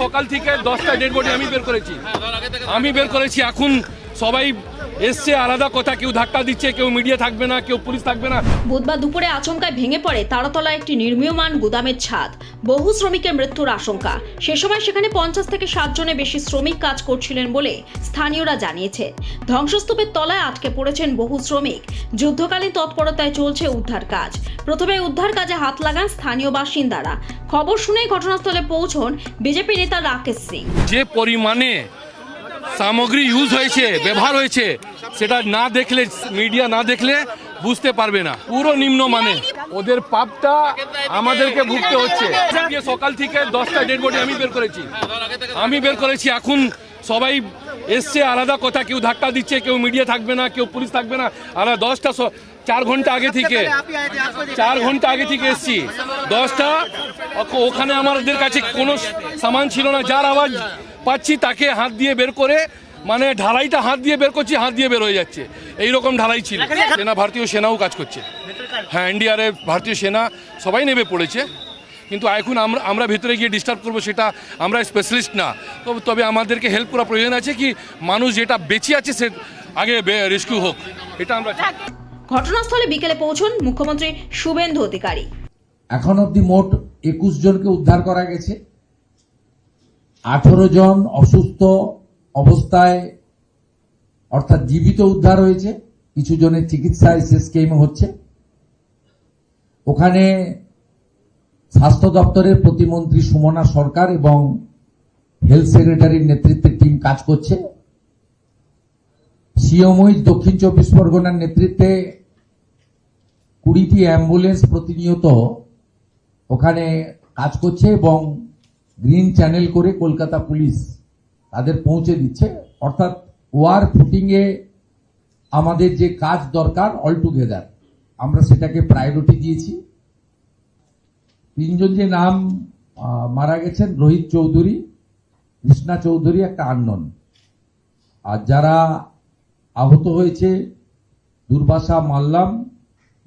সকাল থেকে 10টা ডেড বডি আমি বের করেছি। এখন সবাই এসছে, আলাদা কথা, কেউ ধাক্কা দিচ্ছে, কেউ মিডিয়া থাকবে না, কেউ পুলিশ থাকবে না। বুধবার দুপুরে আচমকায় ভেঙে পড়ে তারাতলা একটি নির্মীয়মান গুদামের ছাদ। বহু শ্রমিকের মৃত্যুর আশঙ্কা। সে সময় সেখানে 50 থেকে 60 জনের বেশি শ্রমিক কাজ করছিলেন বলে স্থানীয়রা জানিয়েছে। ধ্বংসস্তূপের তলায় আটকে পড়েছেন বহু শ্রমিক। যুদ্ধকালীন তৎপরতায় চলছে উদ্ধার কাজ। প্রথমে উদ্ধার কাজে হাত লাগান স্থানীয় বাসিন্দারা। খবর শুনেই ঘটনাস্থলে পৌঁছন বিজেপি নেতা রাকেশ সিং। যে পরিমাণে সামগ্রী ইউজ হয়েছে, ব্যবহার হয়েছে, সেটা না দেখলে, মিডিয়া না দেখলে বুঝতে পারবে না। পুরো নিম্নমানে, ওদের পাপটা আমাদেরকে ভুগতে হচ্ছে। সকাল থেকে 10টা ডেড বডি আমি বের করেছি। এখন সবাই এসছে, আলাদা কথা, কেউ ধাক্কা দিচ্ছে, কেউ মিডিয়া থাকবে না, কেউ পুলিশ থাকবে না। আর 4 ঘন্টা আগে থেকে এসছি। 10টা ওখানে আমাদের কাছে কোনো সামান ছিল না। যার আওয়াজ পাচ্ছি তাকে হাত দিয়ে বের করে, মানে ঢালাইটা হাত দিয়ে বের করছি, হাত দিয়ে বের হয়ে যাচ্ছে। এইরকম ঢালাই ছিল। সেনা, ভারতীয় সেনাও কাজ করছে। হ্যাঁ, এনডিআরএফ, ভারতীয় সেনা সবাই নেমে পড়েছে। কিন্তু এখন আমরা ভেতরে গিয়ে ডিস্টার্ব করবো, সেটা আমরা স্পেশালিস্ট না। তবে আমাদেরকে হেল্প করা প্রয়োজন আছে। কি মানুষ যেটা বেঁচে আছে সে আগে রেস্কিউ হোক, এটা আমরা চাই। ঘটনাস্থলে বিকেলে পৌঁছন মুখ্যমন্ত্রী শুভেন্দু অধিকারী। এখন অবধি মোট 21 জনকে উদ্ধার করা গেছে। 18 জন অসুস্থ অবস্থায় অর্থাৎ জীবিত উদ্ধার হয়েছে। কিছু জনের চিকিৎসা এসএসকেএমে হচ্ছে। ওখানে স্বাস্থ্য দপ্তরের প্রতিমন্ত্রী সুমনা সরকার এবং হেলথ সেক্রেটারির নেতৃত্বে টিম কাজ করছে। সিএমওইচ দক্ষিণ 24 পরগনার নেতৃত্বে 20টি অ্যাম্বুলেন্স প্রতিনিয়ত ওখানে কাজ করছে এবং গ্রিন চ্যানেল করে কলকাতা পুলিশ তাদের পৌঁছে দিচ্ছে। অর্থাৎ ওয়ার ফুটিংয়ে আমাদের যে কাজ দরকার অল টুগেদার আমরা সেটাকে প্রায়োরিটি দিয়েছি। 3 জন যে নাম মারা গেছেন, রোহিত চৌধুরী, কৃষ্ণা চৌধুরী, একটা আননোন। আর যারা আহত হয়েছে দুর্বাসা মাল্লাম,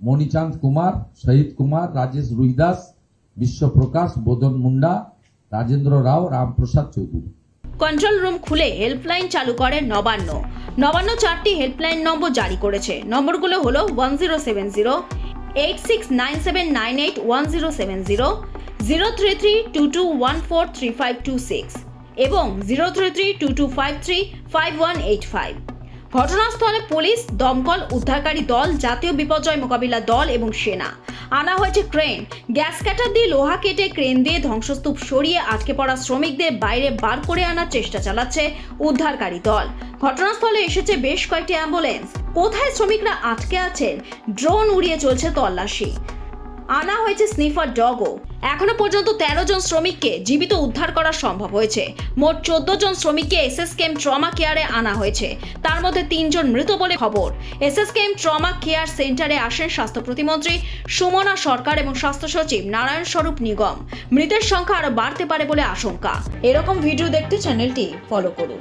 মণিচাঁদ কুমার, শহীদ কুমার, রাজেশ রুইদাস, বিশ্বপ্রকাশ, বোদন মুন্ডা, রাজেন্দ্র রাও, রামপ্রসাদ চৌধুরী। কন্ট্রোল রুম খুলে হেল্পলাইন চালু করে নবান্ন। 4টি হেল্পলাইন নম্বর জারি করেছে। নম্বরগুলো হলো 1070, 869798 1070, 03322143526 এবং 03322535185। ঘটনাস্থলে পুলিশ, দমকল, উদ্ধারকারী দল, জাতীয় বিপর্যয় মোকাবিলা দল এবং সেনা। আনা হয়েছে ক্রেন। গ্যাস কাটার দিয়ে লোহা কেটে ক্রেন দিয়ে ধ্বংসস্তূপ সরিয়ে আটকে পড়া শ্রমিকদের বাইরে বার করে আনার চেষ্টা চালাচ্ছে উদ্ধারকারী দল। ঘটনাস্থলে এসেছে বেশ কয়েকটি অ্যাম্বুলেন্স। কোথায় শ্রমিকরা আটকে আছেন, ড্রোন উড়িয়ে চলছে তল্লাশি। আনা হয়েছে স্নিফার ডগও। এখনো পর্যন্ত 13 জন শ্রমিককে জীবিত উদ্ধার করা সম্ভব হয়েছে। মোট 14 জন শ্রমিককে এসএসকেএম ট্রমা কেয়ারে আনা হয়েছে। তার মধ্যে 3 জন মৃত বলে খবর। এসএসকেএম ট্রমা কেয়ার সেন্টারে আসেন স্বাস্থ্য প্রতিমন্ত্রী সুমনা সরকার এবং স্বাস্থ্য সচিব নারায়ণ স্বরূপ নিগম। মৃতের সংখ্যা আরো বাড়তে পারে বলে আশঙ্কা। এরকম ভিডিও দেখতে চ্যানেলটি ফলো করুন।